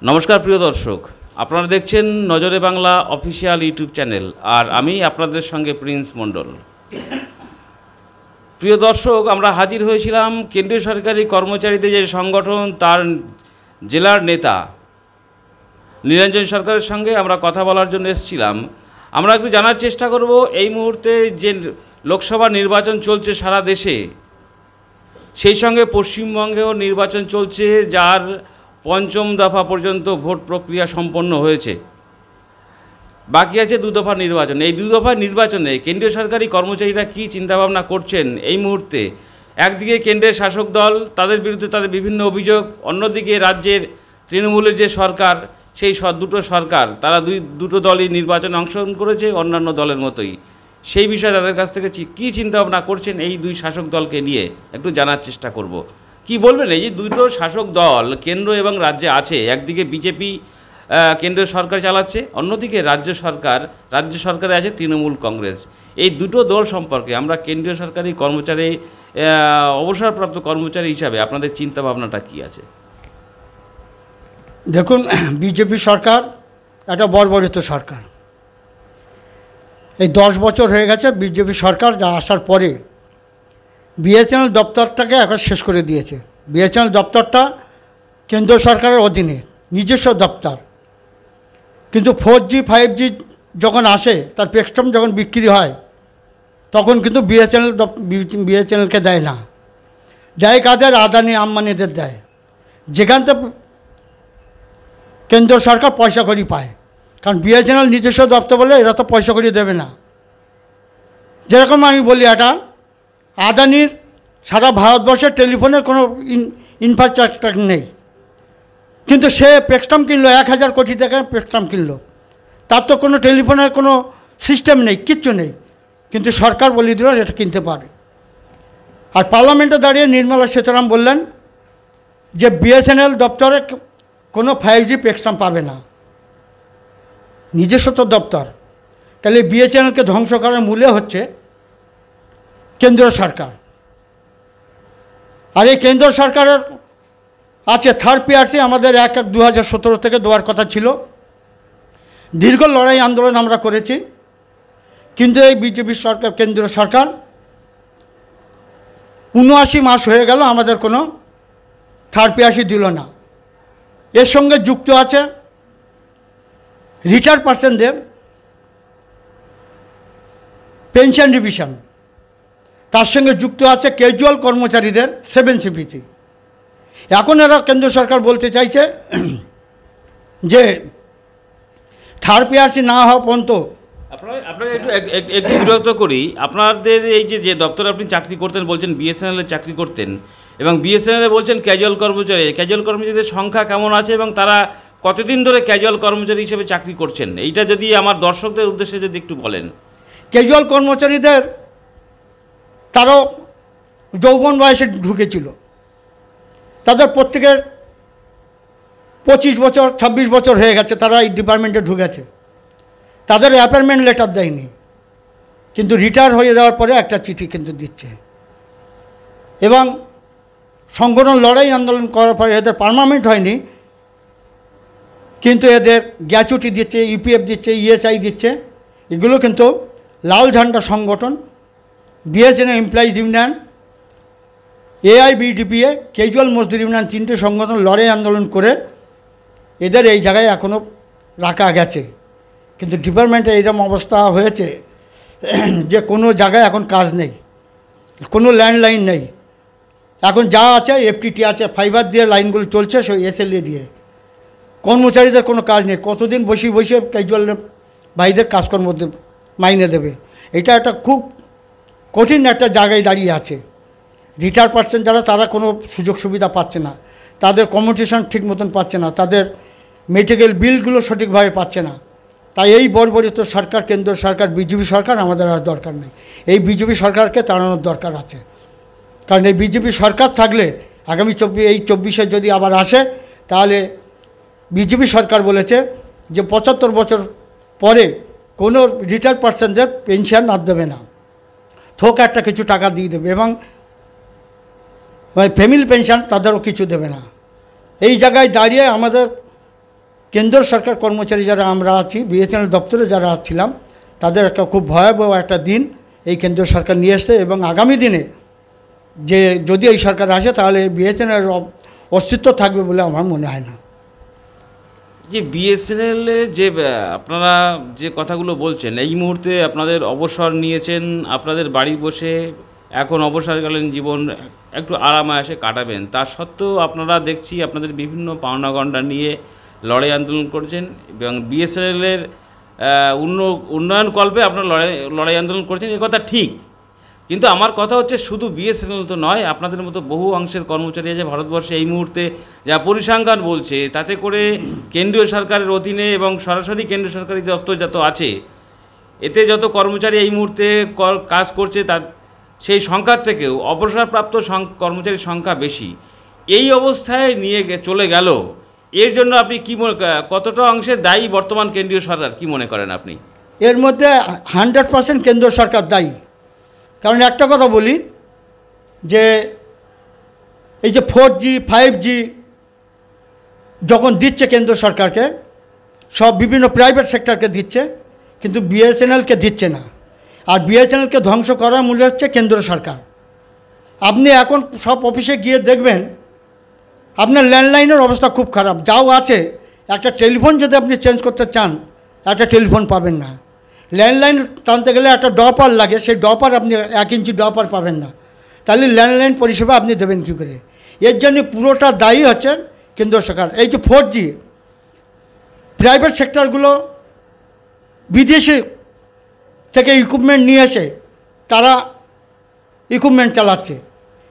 নমস্কার প্রিয় দর্শক, আপনারা দেখছেন নজরে বাংলা অফিসিয়াল ইউটিউব চ্যানেল, আর আমি আপনাদের সঙ্গে প্রিন্স মণ্ডল। প্রিয় দর্শক, আমরা হাজির হয়েছিলাম কেন্দ্রীয় সরকারি কর্মচারীদের যে সংগঠন তার জেলার নেতা নিরঞ্জন সরকারের সঙ্গে আমরা কথা বলার জন্য এসেছিলাম। আমরা একটু জানার চেষ্টা করব এই মুহূর্তে যে লোকসভা নির্বাচন চলছে সারা দেশে, সেই সঙ্গে পশ্চিমবঙ্গেও নির্বাচন চলছে, যার পঞ্চম দফা পর্যন্ত ভোট প্রক্রিয়া সম্পন্ন হয়েছে। বাকি আছে দু দফা নির্বাচন। এই দু দফা নির্বাচনে কেন্দ্রীয় সরকারি কর্মচারীরা কী চিন্তাভাবনা করছেন এই মুহূর্তে? একদিকে কেন্দ্রের শাসক দল, তাদের বিরুদ্ধে তাদের বিভিন্ন অভিযোগ, অন্যদিকে রাজ্যের তৃণমূলের যে সরকার, সেই দুটো সরকার, তারা দুটো দলই নির্বাচনে অংশগ্রহণ করেছে অন্যান্য দলের মতোই। সেই বিষয়ে তাদের কাছ থেকে কী চিন্তাভাবনা করছেন এই দুই শাসক দলকে নিয়ে একটু জানার চেষ্টা করব। কি বলবেন এই যে দুটো শাসক দল কেন্দ্র এবং রাজ্যে আছে, একদিকে বিজেপি কেন্দ্রীয় সরকার চালাচ্ছে, অন্যদিকে রাজ্য সরকারে আছে তৃণমূল কংগ্রেস। এই দুটো দল সম্পর্কে আমরা কেন্দ্রীয় সরকারি কর্মচারী, অবসরপ্রাপ্ত কর্মচারী হিসাবে আপনাদের চিন্তাভাবনাটা কী আছে? দেখুন, বিজেপি সরকার একটা বর্বরিত সরকার। এই 10 বছর হয়ে গেছে বিজেপি সরকার যা আসার পরে বিএসএনএল দপ্তরটাকে এখন শেষ করে দিয়েছে। বিএসএনএল দপ্তরটা কেন্দ্র সরকারের অধীনে নিজস্ব দপ্তর, কিন্তু 4G 5G যখন আসে, তার স্পেকট্রাম যখন বিক্রি হয়, তখন কিন্তু বিএসএনএলকে দেয় না, দেয় কাদের? আদানি আম্বানিদের দেয়, যেখান থেকে কেন্দ্র সরকার পয়সা করি পায়। কারণ বিএসএনএল নিজস্ব দপ্তর বলে এরা তো পয়সা করি দেবে না। যেরকম আমি বলি, এটা আদানির সারা ভারতবর্ষের টেলিফোনের কোনো ইনফ্রাস্ট্রাকচার নেই, কিন্তু সে স্পেকট্রাম কিনলো, 1000 কোটি টাকা স্পেকট্রাম কিনলো, তার তো কোনো টেলিফোনের কোনো সিস্টেম নেই, কিচ্ছু নেই, কিন্তু সরকার বলে দিল এটা কিনতে পারে। আর পার্লামেন্টে দাঁড়িয়ে নির্মলা সীতারামন বললেন যে বিএসএনএল দপ্তরে কোনো 5G স্পেকট্রাম পাবে না, নিজস্ব তো দপ্তর। তাহলে বিএসএনএলকে ধ্বংস করার মূলে হচ্ছে কেন্দ্র সরকার। আর এই কেন্দ্র সরকারের আছে থার্ড পিআরসি, আমাদের 1/1/2017 থেকে দেওয়ার কথা ছিল। দীর্ঘ লড়াই আন্দোলন আমরা করেছি, কিন্তু এই বিজেপি সরকার, কেন্দ্রীয় সরকার 79 মাস হয়ে গেল আমাদের কোনো থার্ড পিআরসি দিল না। এর সঙ্গে যুক্ত আছে রিটায়ার্ড পার্সনদের পেনশন রিভিশন, তার সঙ্গে যুক্ত আছে ক্যাজুয়াল কর্মচারীদের 7CPC। এখন এরা কেন্দ্র সরকার বলতে চাইছে যে থার্ড পিআরসি না হওয়া পর্যন্ত। আপনাকে একটু বিরক্ত করি, আপনাদের এই যে দপ্তরে আপনি চাকরি করতেন, বলছেন বিএসএনএলে চাকরি করতেন, এবং বিএসএনএলে বলছেন ক্যাজুয়াল কর্মচারীদের সংখ্যা কেমন আছে এবং তারা কতদিন ধরে ক্যাজুয়াল কর্মচারী হিসেবে চাকরি করছেন, এইটা যদি আমার দর্শকদের উদ্দেশ্যে যদি একটু বলেন। ক্যাজুয়াল কর্মচারীদের তারাও যৌবন বয়সে ঢুকেছিল, তাদের প্রত্যেকের 25 বছর 26 বছর হয়ে গেছে, তারা এই ডিপার্টমেন্টে ঢুকেছে। তাদের অ্যাপয়েন্টমেন্ট লেটার দেয়নি, কিন্তু রিটায়ার হয়ে যাওয়ার পরে একটা চিঠি কিন্তু দিচ্ছে। এবং সংগঠন লড়াই আন্দোলন করার পরে এদের পার্মানেন্ট হয়নি, কিন্তু এদের গ্র্যাচুইটি দিচ্ছে, ইপিএফ দিচ্ছে, ইএসআই দিচ্ছে। এগুলো কিন্তু লাল ঝান্ডা সংগঠন, বিএসএনএল এমপ্লয়িজ ইউনিয়ন, এআইবিডিপিএ, ক্যাজুয়াল মজদুর ইউনিয়ন, 3টে সংগঠন লড়াই আন্দোলন করে এদের এই জায়গায় এখনও রাখা গেছে। কিন্তু ডিপার্টমেন্টে এইরকম অবস্থা হয়েছে যে কোনো জায়গায় এখন কাজ নেই, কোনো ল্যান্ডলাইন নেই। এখন যা আছে এফটিটি আছে, ফাইবার দিয়ে লাইনগুলো চলছে, সেই এসএলএ দিয়ে। কর্মচারীদের কোনো কাজ নেই, কতদিন বসে বসে ক্যাজুয়াল ভাইদের কাজকর্ম মাইনে দেবে? এটা একটা খুব কঠিন একটা জায়গায় দাঁড়িয়ে আছে। রিটায়ার্ড পার্সন যারা, তারা কোনো সুযোগ সুবিধা পাচ্ছে না, তাদের কম্পেনসেশন ঠিক মতন পাচ্ছে না, তাদের মেডিকেল বিলগুলো সঠিকভাবে পাচ্ছে না। তাই এই বর্বরিত সরকার, কেন্দ্র সরকার, বিজেপি সরকার আমাদের আর দরকার নেই। এই বিজেপি সরকারকে তাড়ানোর দরকার আছে। কারণ এই বিজেপি সরকার থাকলে আগামী 24-এ যদি আবার আসে, তাহলে বিজেপি সরকার বলেছে যে 75 বছর পরে কোনো রিটায়ার্ড পার্সনদের পেনশন আর দেবে না, থোক একটা কিছু টাকা দিয়ে দেবে, এবং ফ্যামিলি পেনশন তাদেরও কিছু দেবে না। এই জায়গায় দাঁড়িয়ে আমাদের কেন্দ্র সরকার কর্মচারী যারা আমরা আছি, বিএসএনএল দপ্তরে যারা ছিলাম, তাদের একটা খুব ভয়াবহ একটা দিন এই কেন্দ্র সরকার নিয়ে এসছে। এবং আগামী দিনে যে যদি এই সরকার আসে তাহলে বিএসএনএল অস্তিত্ব থাকবে বলে আমার মনে হয় না। যে বিএসএনএলে যে আপনারা যে কথাগুলো বলছেন, এই মুহূর্তে আপনাদের অবসর নিয়েছেন, আপনাদের বাড়ি বসে এখন অবসরকালীন জীবন একটু আরামায়েশে কাটাবেন, তা সত্ত্বেও আপনারা দেখছি আপনাদের বিভিন্ন পাওনাগণ্ডা নিয়ে লড়াই আন্দোলন করছেন এবং বিএসএনএলের উন্নয়ন কল্পে আপনারা লড়াই আন্দোলন করছেন, এ কথা ঠিক। কিন্তু আমার কথা হচ্ছে শুধু বিএসএনএল তো নয়, আপনাদের মতো বহু অংশের কর্মচারী আছে ভারতবর্ষে এই মুহূর্তে, যা পরিসংখ্যান বলছে তাতে করে কেন্দ্রীয় সরকারের অধীনে এবং সরাসরি কেন্দ্র সরকারি দপ্তর যত আছে, এতে যত কর্মচারী এই মুহূর্তে কাজ করছে তার সেই সংখ্যার থেকেও অবসরপ্রাপ্ত কর্মচারীর সংখ্যা বেশি। এই অবস্থায় নিয়ে চলে গেল, এর জন্য আপনি কী কতটা অংশের দায়ী বর্তমান কেন্দ্রীয় সরকার, কি মনে করেন আপনি? এর মধ্যে 100% কেন্দ্র সরকার দায়ী। কারণ একটা কথা বলি, যে এই যে 4G 5G যখন দিচ্ছে কেন্দ্র সরকারকে, সব বিভিন্ন প্রাইভেট সেক্টরকে দিচ্ছে, কিন্তু বিএসএনএলকে দিচ্ছে না। আর বিএসএনএলকে ধ্বংস করার মূল্য হচ্ছে কেন্দ্র সরকার। আপনি এখন সব অফিসে গিয়ে দেখবেন আপনার ল্যান্ডলাইনের অবস্থা খুব খারাপ। যাও আছে, একটা টেলিফোন যদি আপনি চেঞ্জ করতে চান, একটা টেলিফোন পাবেন না। ল্যান্ডলাইন টানতে গেলে একটা ডপার লাগে, সেই ডপার আপনি 1 ইঞ্চি ডপার পাবেন না। তাহলে ল্যান্ডলাইন পরিষেবা আপনি দেবেন কী করে? এর জন্য পুরোটা দায়ী হচ্ছে কেন্দ্র সরকার। এই যে 4G, প্রাইভেট সেক্টরগুলো বিদেশি থেকে ইকুইপমেন্ট নিয়ে এসে তারা ইকুইপমেন্ট চালাচ্ছে,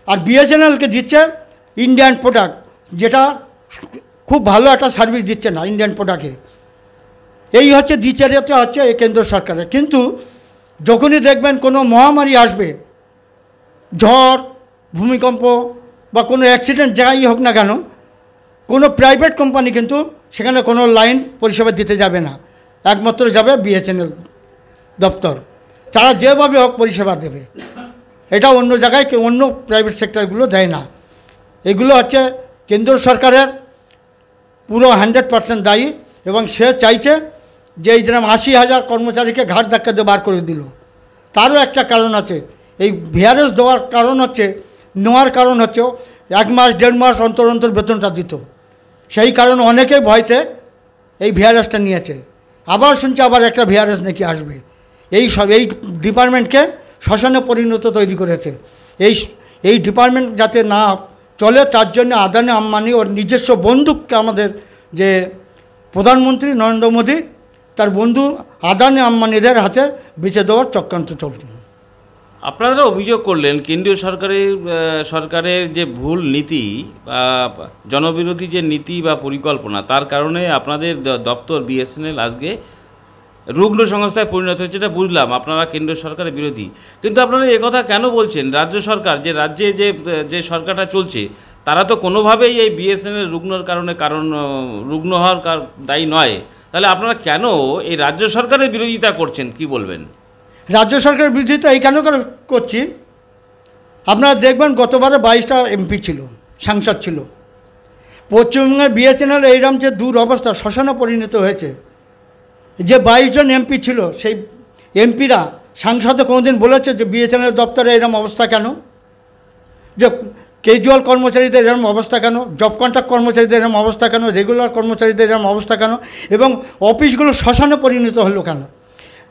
আর বিএসএনএলকে দিচ্ছে ইন্ডিয়ান প্রোডাক্ট, যেটা খুব ভালো একটা সার্ভিস দিচ্ছে না ইন্ডিয়ান প্রোডাক্টে। এই হচ্ছে দ্বিচারিতা হচ্ছে এই কেন্দ্র সরকারের। কিন্তু যখনই দেখবেন কোনো মহামারী আসবে, ঝড়, ভূমিকম্প বা কোনো অ্যাক্সিডেন্ট যাই হোক না কেন, কোনো প্রাইভেট কোম্পানি কিন্তু সেখানে কোনো লাইন পরিষেবা দিতে যাবে না, একমাত্র যাবে বিএসএনএল দপ্তর। তারা যেভাবে হোক পরিষেবা দেবে, এটা অন্য জায়গায় অন্য প্রাইভেট সেক্টরগুলো দেয় না। এগুলো হচ্ছে কেন্দ্র সরকারের পুরো 100% দায়ী। এবং সে চাইছে যে এই যেরকম 80,000 কর্মচারীকে ঘাট ধাক্কা দিয়ে বার করে দিল, তারও একটা কারণ আছে। এই ভিআরএস নেওয়ার কারণ হচ্ছে 1 মাস 1.5 মাস অন্তর অন্তর বেতনটা দিত, সেই কারণে অনেকেই ভয়তে এই ভিআরএসটা নিয়েছে। আবার শুনছে আবার একটা ভিআরএস নাকি আসবে। এই ডিপার্টমেন্টকে শ্মশানে পরিণত তৈরি করেছে। এই ডিপার্টমেন্ট যাতে না চলে তার জন্য আদানি আম্বানি ওর নিজস্ব বন্ধুকে, আমাদের যে প্রধানমন্ত্রী নরেন্দ্র মোদী, তার বন্ধু আদানি আম্বানিদের হাতে বেঁচে দেওয়ার চক্রান্ত চলছে। আপনারা অভিযোগ করলেন কেন্দ্রীয় সরকারের যে ভুল নীতি বা জনবিরোধী যে নীতি বা পরিকল্পনা, তার কারণে আপনাদের দপ্তর বিএসএনএল আজকে রুগ্ন সংস্থায় পরিণত হচ্ছে। এটা বুঝলাম আপনারা কেন্দ্র সরকারের বিরোধী, কিন্তু আপনারা একথা কেন বলছেন? রাজ্য সরকার, যে রাজ্যে যে সরকারটা চলছে, তারা তো কোনোভাবেই এই বিএসএনএল রুগ্ন হওয়ার দায়ী নয়। তাহলে আপনারা কেন এই রাজ্য সরকারের বিরোধিতা করছেন, কি বলবেন? রাজ্য সরকারের বিরোধিতা এই কেন করছি, আপনারা দেখবেন গতবারে 22টা এমপি ছিল, সাংসদ ছিল। পশ্চিমবঙ্গে বিএসএনএল এইরকম যে দুরবস্থা, শ্মশানে পরিণত হয়েছে। যে 22 জন এমপি ছিল, সেই এমপিরা সাংসদে কোনোদিন বলেছে যে বিএসএনএল দপ্তরে এরকম অবস্থা কেন, যে ক্যাজুয়াল কর্মচারীদের এরকম অবস্থা কেন, জব কন্ট্রাক্ট কর্মচারীদের এরকম অবস্থা কেন, রেগুলার কর্মচারীদের এরকম অবস্থা কেন, এবং অফিসগুলো শ্মশানে পরিণত হলো কেন?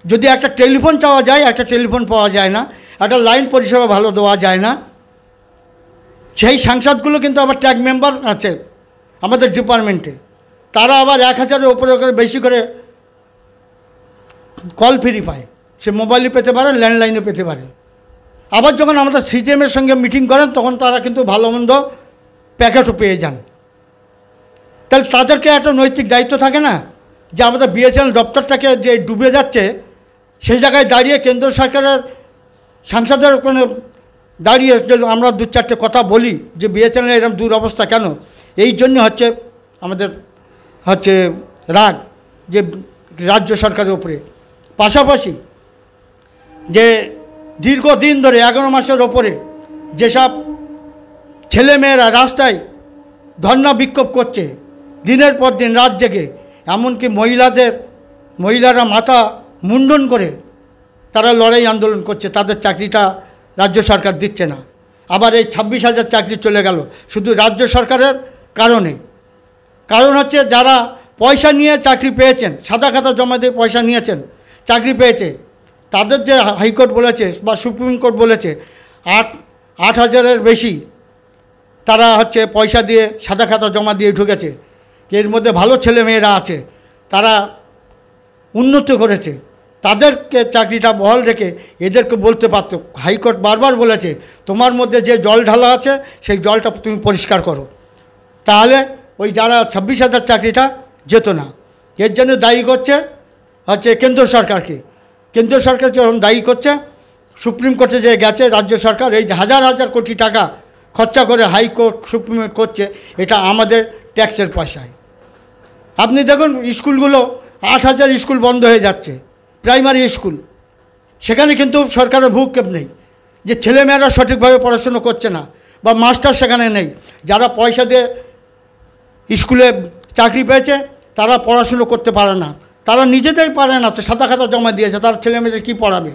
যদি একটা টেলিফোন চাওয়া যায়, একটা টেলিফোন পাওয়া যায় না, একটা লাইন পরিষেবা ভালো দেওয়া যায় না। সেই সাংসদগুলো কিন্তু আবার ট্যাগ মেম্বার আছে আমাদের ডিপার্টমেন্টে, তারা আবার 1000-এর উপরে বেশি করে কল ফ্রি পায়। সে মোবাইলে পেতে পারে, ল্যান্ডলাইনে পেতে পারে। আবার যখন আমাদের সিজিএমের সঙ্গে মিটিং করেন, তখন তারা কিন্তু ভালো মন্দ প্যাকেটও পেয়ে যান। তাহলে তাদেরকে একটা নৈতিক দায়িত্ব থাকে না, যে আমাদের বিএসএনএল দপ্তরটাকে যে ডুবে যাচ্ছে, সেই জায়গায় দাঁড়িয়ে কেন্দ্র সরকারের সাংসদের ওখানে দাঁড়িয়ে আমরা 2-4টে কথা বলি যে বিএসএনএল এরকম দুরবস্থা কেন। এই জন্য আমাদের রাগ যে রাজ্য সরকারের উপরে। পাশাপাশি যে দীর্ঘদিন ধরে 11 মাসের ওপরে যেসব ছেলেমেয়েরা রাস্তায় ধর্ণা বিক্ষোভ করছে, দিনের পর দিন রাত জেগে, এমনকি মহিলারা মাথা মুন্ডন করে তারা লড়াই আন্দোলন করছে, তাদের চাকরিটা রাজ্য সরকার দিচ্ছে না। আবার এই 26,000 চাকরি চলে গেল শুধু রাজ্য সরকারের কারণে। কারণ হচ্ছে যারা পয়সা নিয়ে চাকরি পেয়েছেন, সাদা খাতা জমা দিয়ে পয়সা নিয়েছেন, চাকরি পেয়েছে, তাদের যে হাইকোর্ট বলেছে বা সুপ্রিম কোর্ট বলেছে 8,000-এর বেশি তারা হচ্ছে পয়সা দিয়ে সাদা খাতা জমা দিয়ে ঢুকেছে। এর মধ্যে ভালো ছেলে মেয়েরা আছে, তারা উন্নতি করেছে, তাদেরকে চাকরিটা বহাল রেখে এদেরকে বলতে পারত। হাইকোর্ট বারবার বলেছে তোমার মধ্যে যে জল ঢালা আছে সেই জলটা তুমি পরিষ্কার করো, তাহলে ওই যারা 26,000 চাকরিটা যেত না। এর জন্য দায়ী করছে হচ্ছে কেন্দ্র সরকারকে। কেন্দ্র সরকার যখন দায়ী করছে, সুপ্রিম কোর্টে যে গেছে রাজ্য সরকার, এই যে হাজার হাজার কোটি টাকা খরচা করে হাইকোর্ট সুপ্রিম কোর্ট করছে, এটা আমাদের ট্যাক্সের পয়সায়। আপনি দেখুন স্কুলগুলো 8,000 স্কুল বন্ধ হয়ে যাচ্ছে, প্রাইমারি স্কুল, সেখানে কিন্তু সরকারের ভূক্ষেপ নেই যে ছেলেমেয়েরা সঠিকভাবে পড়াশুনো করছে না বা মাস্টার সেখানে নেই। যারা পয়সা দিয়ে স্কুলে চাকরি পেয়েছে তারা পড়াশুনো করতে পারে না, তারা নিজেদেরই পারে না, তো সাদা খাতা জমা দিয়েছে, তার ছেলেমেয়েদের কী পড়াবে?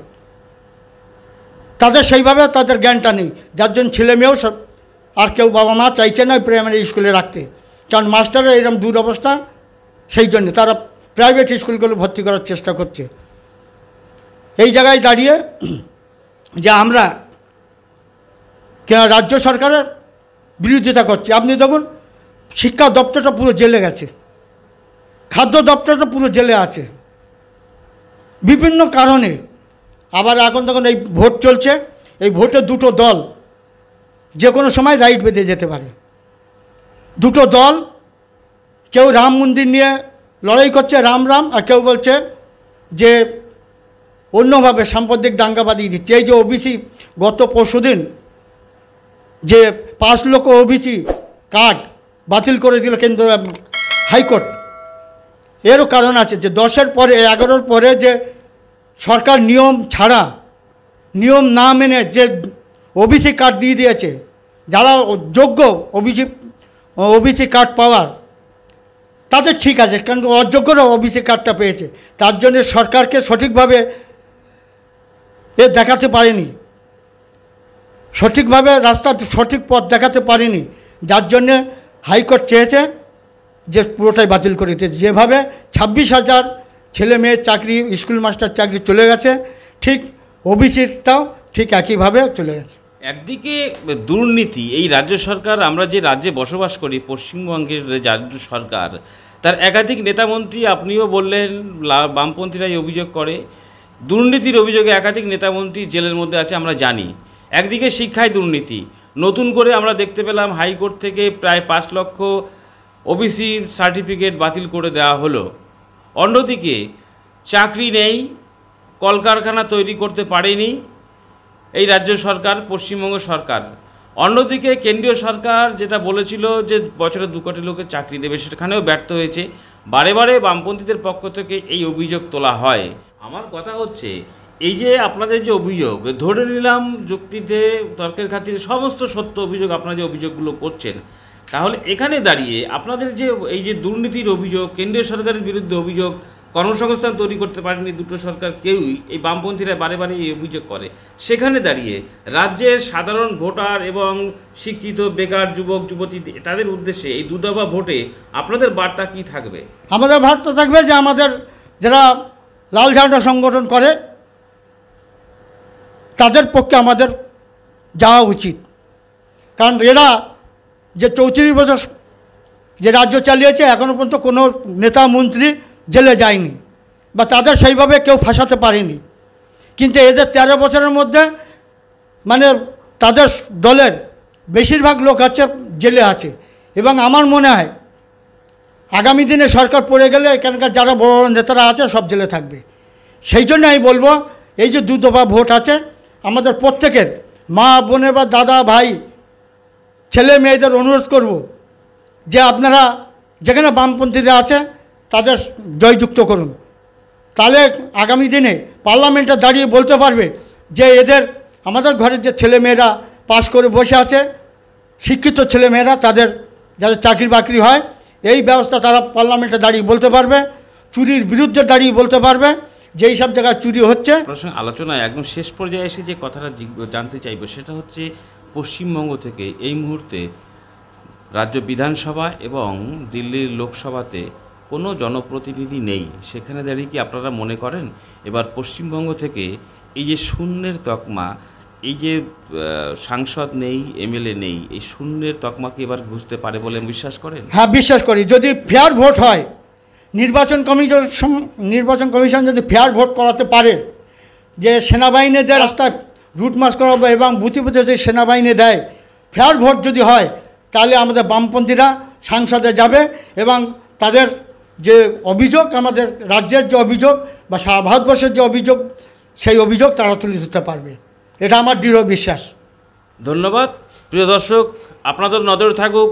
তাদের সেইভাবে তাদের জ্ঞানটা নেই, যার জন্য ছেলেমেয়েও সব আর কেউ বাবা মা চাইছে না প্রাইমারি স্কুলে রাখতে, কারণ মাস্টারের এরকম দুরবস্থা, সেই জন্য তারা প্রাইভেট স্কুলগুলো ভর্তি করার চেষ্টা করছে। এই জায়গায় দাঁড়িয়ে যে আমরা রাজ্য সরকারের বিরোধিতা করছি। আপনি দেখুন শিক্ষা দপ্তরটা পুরো জেলে গেছে, খাদ্য দপ্তরটা পুরো জেলে আছে বিভিন্ন কারণে। আবার এখন তখন এই ভোট চলছে, এই ভোটে দুটো দল যে কোনো সময় রাইট বেঁধে যেতে পারে। দুটো দল, কেউ রাম মন্দির নিয়ে লড়াই করছে রাম, আর কেউ বলছে যে অন্যভাবে সাম্প্রদায়িক দাঙ্গা বাঁধিয়ে দিচ্ছে। এই যে ওবিসি গত পরশুদিন যে 5 লক্ষ ওবিসি কার্ড বাতিল করে দিল কেন্দ্র হাইকোর্ট, এরও কারণ আছে যে 10-এর পরে 11-র পরে যে সরকার নিয়ম না মেনে যে ওবিসি কার্ড দিয়ে দিয়েছে, যারা যোগ্য ওবিসি কার্ড পাওয়ার তাদের ঠিক আছে, কিন্তু অযোগ্যরা ওবিসি কার্ডটা পেয়েছে। তার জন্য সরকারকে সঠিকভাবে দেখাতে পারেনি, সঠিকভাবে সঠিক পথ দেখাতে পারেনি, যার জন্যে হাইকোর্ট চেয়েছে যে পুরোটাই বাতিল করে দিতে। যেভাবে 26,000 ছেলে মেয়ের চাকরি, স্কুল মাস্টার চাকরি চলে গেছে, ঠিক ওবিসিটাও ঠিক একইভাবে চলে গেছে। একদিকে দুর্নীতি, এই রাজ্য সরকার, আমরা যে রাজ্যে বসবাস করি পশ্চিমবঙ্গের রাজ্য সরকার, তার একাধিক নেতামন্ত্রী, আপনিও বললেন বামপন্থীরাই অভিযোগ করে, দুর্নীতির অভিযোগে একাধিক নেতামন্ত্রী জেলের মধ্যে আছে আমরা জানি। একদিকে শিক্ষায় দুর্নীতি, নতুন করে আমরা দেখতে পেলাম হাইকোর্ট থেকে প্রায় 5 লক্ষ ওবিসি সার্টিফিকেট বাতিল করে দেওয়া হলো। অন্যদিকে চাকরি নেই, কলকারখানা তৈরি করতে পারেনি এই রাজ্য সরকার, পশ্চিমবঙ্গ সরকার। অন্যদিকে কেন্দ্রীয় সরকার যেটা বলেছিল যে বছরে 2 কোটি লোকের চাকরি দেবে, সেখানেও ব্যর্থ হয়েছে। বারে বারে বামপন্থীদের পক্ষ থেকে এই অভিযোগ তোলা হয়। আমার কথা হচ্ছে, এই যে আপনাদের যে অভিযোগ, ধরে নিলাম যুক্তিতে তর্কের খাতিরে সমস্ত সত্য অভিযোগ, আপনারা যে অভিযোগগুলো করছেন, তাহলে এখানে দাঁড়িয়ে আপনাদের যে এই যে দুর্নীতির অভিযোগ, কেন্দ্রীয় সরকারের বিরুদ্ধে অভিযোগ, কর্মসংস্থান তৈরি করতে পারেনি দুটো সরকার কেউই, এই বামপন্থীরা বারে বারে এই অভিযোগ করে, সেখানে দাঁড়িয়ে রাজ্যের সাধারণ ভোটার এবং শিক্ষিত বেকার যুবক যুবতী, তাদের উদ্দেশ্যে এই দুদফা ভোটে আপনাদের বার্তা কি থাকবে? আমাদের বার্তা থাকবে যে আমাদের যারা লাল ঝান্ডা সংগঠন করে তাদের পক্ষে আমাদের যাওয়া উচিত, কারণ এরা যে 34 বছর যে রাজ্য চালিয়েছে, এখনও পর্যন্ত কোনো নেতা মন্ত্রী জেলে যায়নি বা তাদের সেইভাবে কেউ ফাঁসাতে পারেনি। কিন্তু এদের 13 বছরের মধ্যে মানে তাদের দলের বেশিরভাগ লোক আছে জেলে আছে, এবং আমার মনে হয় আগামী দিনে সরকার পড়ে গেলে এখানকার যারা বড় বড় নেতারা আছে সব জেলে থাকবে। সেই জন্য আমি বলবো, এই যে 2 দফা ভোট আছে, আমাদের প্রত্যেকের মা বোনে বা দাদা ভাই ছেলে মেয়েদের অনুরোধ করব যে আপনারা যেখানে বামপন্থীরা আছে তাদের জয়যুক্ত করুন, তাহলে আগামী দিনে পার্লামেন্টে দাঁড়িয়ে বলতে পারবে যে এদের আমাদের ঘরের যে ছেলেমেয়েরা পাস করে বসে আছে, শিক্ষিত ছেলেমেয়েরা, তাদের যাদের চাকরি বাকরি হয়, এই ব্যবস্থা তারা পার্লামেন্টে দাঁড়িয়ে বলতে পারবে, চুরির বিরুদ্ধে দাঁড়িয়ে বলতে পারবে যে এই সব জায়গায় চুরি হচ্ছে। আপনার সঙ্গে আলোচনায় একদম শেষ পর্যায়ে এসে যে কথাটা জানতে চাইব সেটা হচ্ছে পশ্চিমবঙ্গ থেকে এই মুহূর্তে রাজ্য বিধানসভা এবং দিল্লির লোকসভাতে কোনো জনপ্রতিনিধি নেই। সেখানে দাঁড়িয়ে কি আপনারা মনে করেন এবার পশ্চিমবঙ্গ থেকে এই যে শূন্যের তকমা, এই যে সাংসদ নেই, এমএলএ নেই, এই শূন্যের তকমা কি এবার বুঝতে পারে বলে বিশ্বাস করেন? হ্যাঁ, বিশ্বাস করি। যদি ফেয়ার ভোট হয়, নির্বাচন কমিশন যদি ফেয়ার ভোট করাতে পারে, যে সেনাবাহিনীদের রাস্তায় রুট মার্চ করাবো এবং বুথে বুথে যদি সেনাবাহিনী দেয়, ফেয়ার ভোট যদি হয়, তাহলে আমাদের বামপন্থীরা সংসদে যাবে এবং তাদের যে অভিযোগ, আমাদের রাজ্যের যে অভিযোগ বা সারা ভারতবর্ষের যে অভিযোগ, সেই অভিযোগ তারা তুলে ধরতে পারবে। এটা আমার দৃঢ় বিশ্বাস। ধন্যবাদ। প্রিয় দর্শক, আপনাদের নজর থাকুক,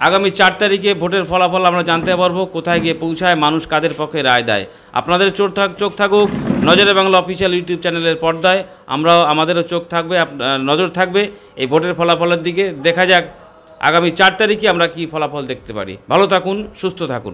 আগামী 4 তারিখে ভোটের ফলাফল আমরা জানতে পারবো, কোথায় গিয়ে পৌঁছায়, মানুষ কাদের পক্ষে রায় দেয়। আপনাদের চোখ থাকুক নজরে বাংলা অফিসিয়াল ইউটিউব চ্যানেলের পর্দায়। আমাদেরও চোখ থাকবে, নজর থাকবে এই ভোটের ফলাফলের দিকে। দেখা যাক আগামী 4 তারিখে আমরা কি ফলাফল দেখতে পারি। ভালো থাকুন, সুস্থ থাকুন।